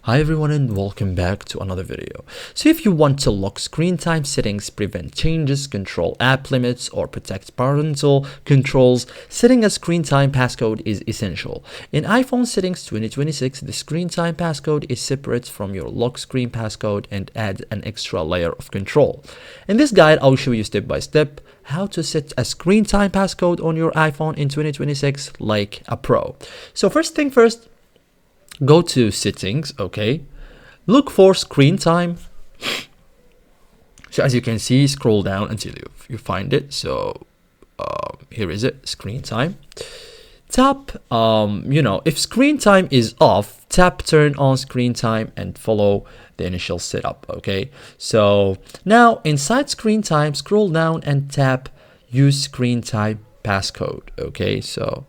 Hi everyone and welcome back to another video. So if you want to lock screen time settings, prevent changes, control app limits, or protect parental controls, setting a screen time passcode is essential. In iPhone settings 2026, the screen time passcode is separate from your lock screen passcode and adds an extra layer of control. In this guide, I'll show you step by step how to set a screen time passcode on your iPhone in 2026 like a pro. So first thing first, go to settings, okay, look for screen time. So as you can see, scroll down until you find it. So here is it, screen time. Tap if screen time is off, tap turn on screen time and follow the initial setup. Okay, so now inside screen time, scroll down and tap use screen time passcode. Okay, so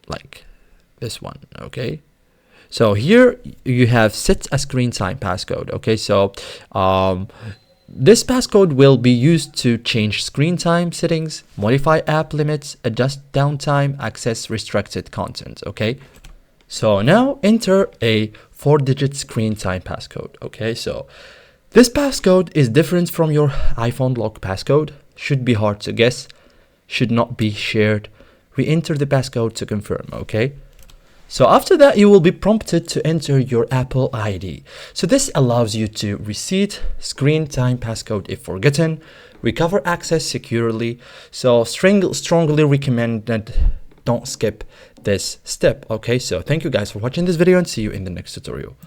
like this one. Okay, so here you have set a screen time passcode. Okay, so this passcode will be used to change screen time settings, modify app limits, adjust downtime, access restricted content. Okay, so now enter a 4-digit screen time passcode. Okay, so this passcode is different from your iPhone lock passcode, should be hard to guess, should not be shared. Re-enter the passcode to confirm. Okay, so after that you will be prompted to enter your Apple ID. So this allows you to reset screen time passcode if forgotten, recover access securely. So strongly recommended, don't skip this step. Okay, so thank you guys for watching this video and see you in the next tutorial.